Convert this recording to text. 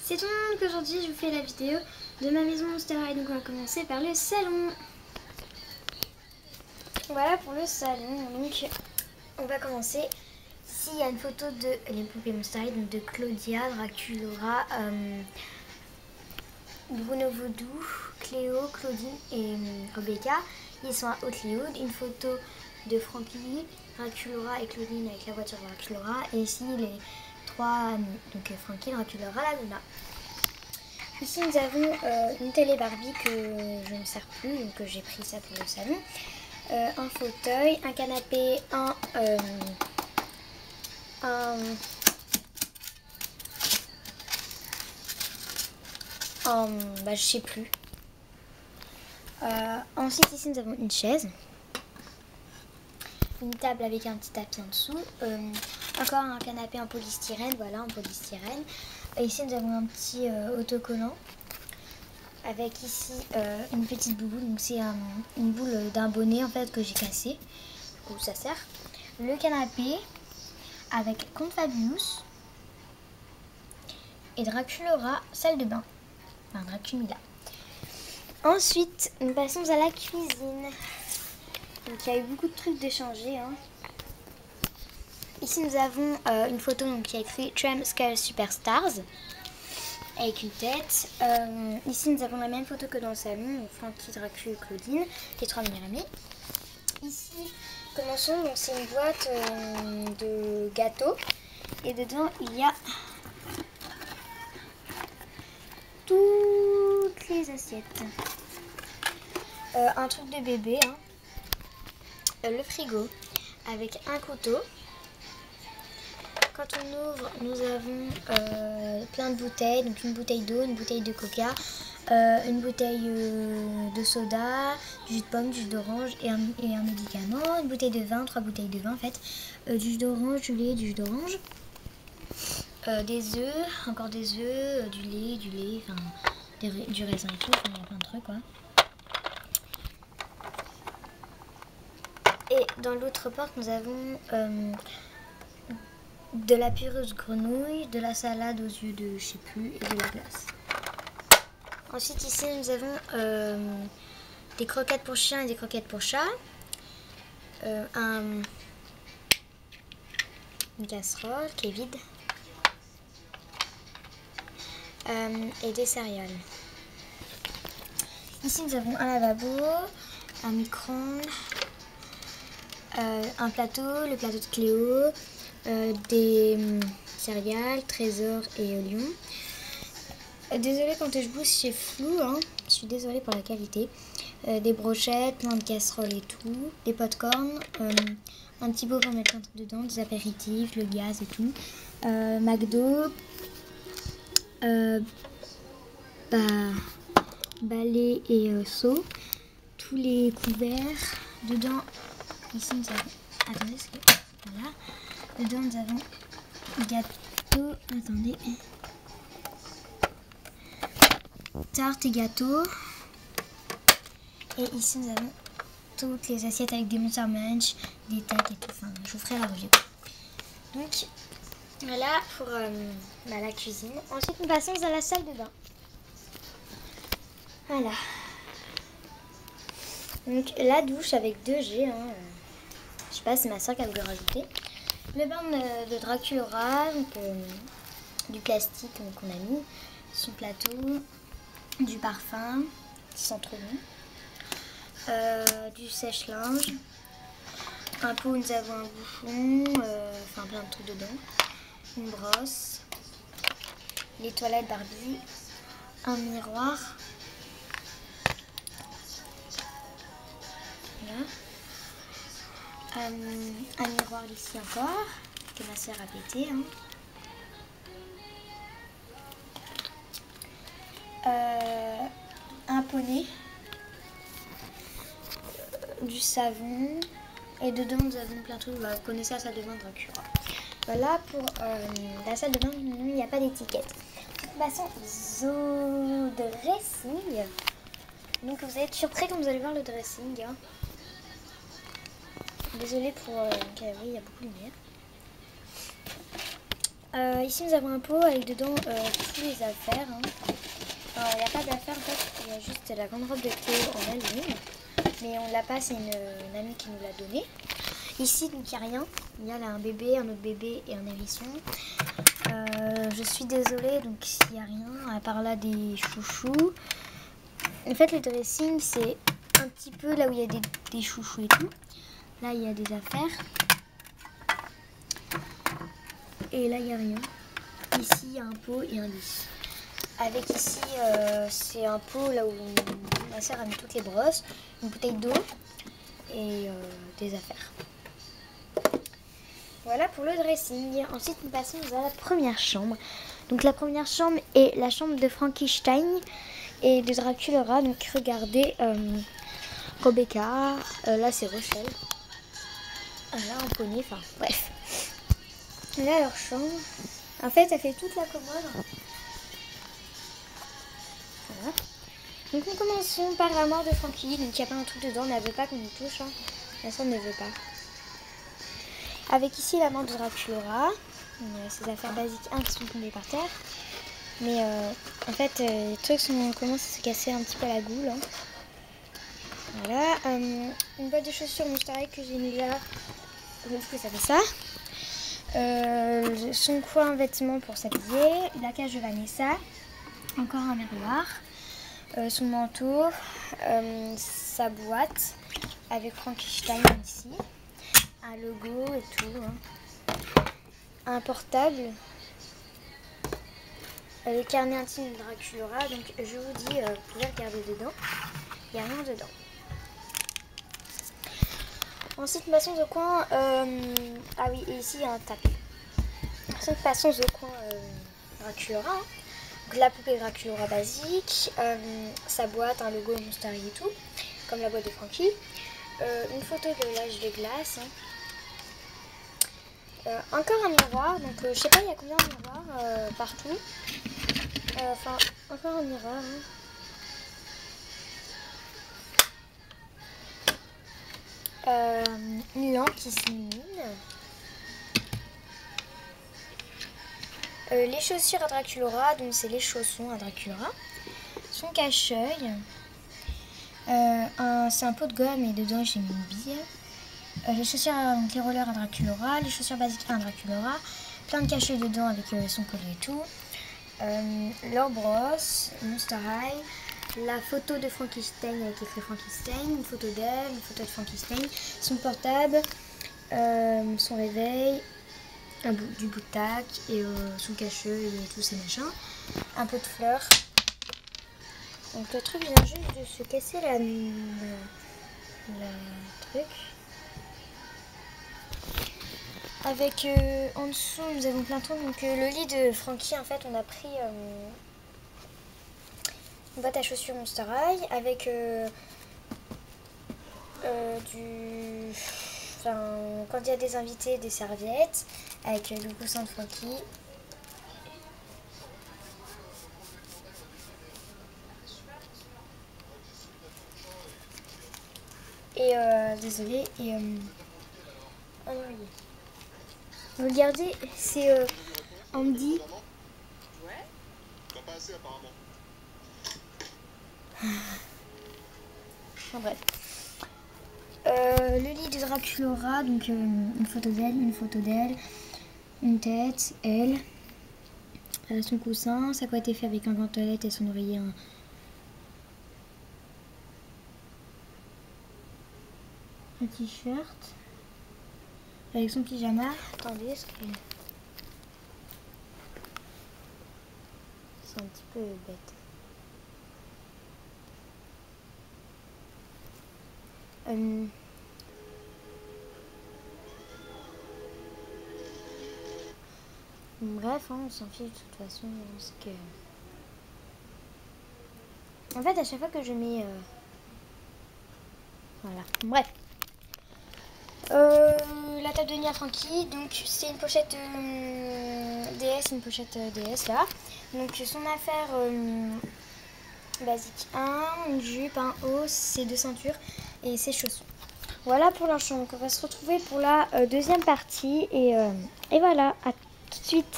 C'est tout le monde qu'aujourd'hui je vous fais la vidéo de ma maison Monster High. Donc on va commencer par le salon. Voilà pour le salon. Donc on va commencer. Ici il y a une photo de les poupées Monster High, donc de Claudia, Draculaura, Bruno Vaudou, Cléo, Claudine et Rebecca. Ils sont à Hollywood. Une photo de Frankie, Draculaura et Claudine avec la voiture de Draculaura. Et ici les trois amis, donc Frankie, Draculaura, la Luna. Ici nous avons une télé Barbie que je ne sers plus, donc j'ai pris ça pour le salon. Un fauteuil, un canapé, je sais plus. Ensuite ici nous avons une chaise, une table avec un petit tapis en dessous, encore un canapé en polystyrène, voilà, en polystyrène. Et ici nous avons un petit autocollant avec ici une petite bouboule, donc c'est une boule d'un bonnet en fait que j'ai cassé, où ça sert. Le canapé avec Confabulous et Draculaura, salle de bain, enfin Dracumila. Ensuite nous passons à la cuisine. Donc il y a eu beaucoup de trucs de changer, hein. Ici nous avons une photo donc, qui a écrit Tram Scale Superstars avec une tête. Ici nous avons la même photo que dans le salon, Frankie, Dracula et Claudine, les trois meilleurs amis. Ici, commençons, donc c'est une boîte de gâteaux et dedans il y a toutes les assiettes. Un truc de bébé, hein. Le frigo avec un couteau. Quand on ouvre, nous avons plein de bouteilles, donc une bouteille d'eau, une bouteille de coca, une bouteille de soda, du jus de pomme, du jus d'orange et un médicament, une bouteille de vin, 3 bouteilles de vin en fait, du jus d'orange, du lait, du jus d'orange, des œufs, encore des œufs, du lait, enfin du raisin et tout, enfin, il y a plein de trucs quoi. Et dans l'autre porte, nous avons de la purée de grenouille, de la salade aux yeux de je sais plus et de la glace. Ensuite ici nous avons des croquettes pour chien et des croquettes pour chat, une casserole qui est vide et des céréales. Ici nous avons un lavabo, un micro-ondes, un plateau, le plateau de Cléo, des céréales, Trésor et Lion. Désolée quand je bouge c'est flou, hein. Je suis désolée pour la qualité. Des brochettes, plein de casseroles et tout, des pop-corn, un petit pot pour mettre plein de trucs dedans, des apéritifs, le gaz et tout, McDo, balai et seau, tous les couverts. Dedans, ici nous avons, attendez, voilà. Dedans nous avons gâteau, attendez, tarte et gâteau. Et ici nous avons toutes les assiettes avec des Monster Munch, des tacs et tout, enfin je vous ferai la review. Donc voilà pour la cuisine. Ensuite nous passons à la salle de bain. Voilà. Donc la douche avec 2G, hein. Je sais pas, c'est ma soeur qui a voulu rajouter. Le bain de Draculaura, donc du plastique qu'on a mis, son plateau, du parfum qui sent trop bon, du sèche-linge, un pot, nous avons un bouchon, enfin plein de trucs dedans, une brosse, les toilettes Barbie, un miroir, voilà. Un miroir ici encore, que ma soeur a pété, hein. Un poney, du savon, et dedans nous avons plein de trucs, vous connaissez la salle de bain de Dracula. Voilà pour la salle de bain, il n'y a pas d'étiquette. Passons au dressing. Donc vous allez être surpris quand vous allez voir le dressing, hein. Désolée pour oui, il y a beaucoup de lumière. Ici nous avons un pot avec dedans toutes les affaires. Hein. Il n'y a pas d'affaires en fait, il y a juste la grande robe de Théo en elle-même. Mais on l'a pas, c'est une amie qui nous l'a donné. Ici donc il n'y a rien. Il y a là un bébé, un autre bébé et un hérisson. Je suis désolée, donc s'il n'y a rien, à part là des chouchous. En fait le dressing c'est un petit peu là où il y a des chouchous et tout. Là il y a des affaires. Et là il n'y a rien. Ici il y a un pot et un lit. Avec ici c'est un pot là où ma soeur a mis toutes les brosses, une bouteille d'eau et des affaires. Voilà pour le dressing. Ensuite nous passons à la première chambre. Donc la première chambre est la chambre de Frankenstein et de Draculaura. Donc regardez Rebecca, là c'est Rochelle. Là un poney, enfin bref. Là leur chambre. En fait elle fait toute la commode. Voilà. Donc nous commençons par la mort de Frankie. Donc il n'y a pas un truc dedans, on ne veut pas qu'on y touche. Hein. La soeur ne veut pas. Avec ici la mort de Draculaura. Ces affaires basiques 1 qui sont tombées par terre. Mais en fait les trucs commencent à se casser un petit peu à la goule. Hein. Voilà. Une boîte de chaussures Monster High que j'ai mis là. Je trouve que ça fait ça. Son coin vêtements pour s'habiller. La cage de Vanessa. Encore un miroir. Son manteau. Sa boîte. Avec Frankenstein ici. Un logo et tout. Hein. Un portable. Le carnet intime de Draculaura. Donc je vous dis, vous pouvez regarder dedans. Il n'y a rien dedans. Ensuite passons au coin. Ah oui, et ici il y a un tapis. Ensuite passons au coin Draculaura. Hein. Donc la poupée Draculaura basique. Sa boîte, un logo Monster High et tout. Comme la boîte de Frankie. Une photo de l'âge de glace. Hein. Encore un miroir, donc je sais pas il y a combien de miroirs partout. Enfin, encore un miroir. Hein. Une lampe qui s'illumine. Les chaussures à Draculaura, donc c'est les chaussons à Draculaura. Son cache-œil. C'est un pot de gomme et dedans j'ai mis une bille. Les chaussures, donc les rollers à Draculaura, les chaussures basiques à Draculaura, plein de cachets dedans avec son collier et tout, leur brosse, Monster High, la photo de Frankenstein avec écrit Frankenstein, une photo d'elle, une photo de Frankenstein, son portable, son réveil, du bout de tac et son cacheux et tous ces machins, un peu de fleurs. Donc le truc vient juste de se casser la truc. Avec en dessous nous avons plein de trucs. Donc le lit de Frankie, en fait on a pris une boîte à chaussures Monster High avec quand il y a des invités, des serviettes avec le coussin de Frankie. Et désolé, et un oreiller. Regardez, c'est Andy. Ouais. T'as pas assez apparemment. Enfin, bref. Le lit de Draculaura, donc une photo d'elle, une tête, elle, son coussin, ça a été fait avec un gant toilette et son oreiller. Un t-shirt avec son pyjama. Attendez, est-ce que c'est un petit peu bête. Bref, hein, on s'en fiche de toute façon. Que... En fait, à chaque fois que je mets... Voilà, bref. La table de nuit à Frankie, donc c'est une pochette DS, une pochette DS là. Donc son affaire basique 1, une jupe, un haut, ses 2 ceintures et ses chaussons. Voilà pour la chambre. On va se retrouver pour la deuxième partie et voilà, à tout de suite.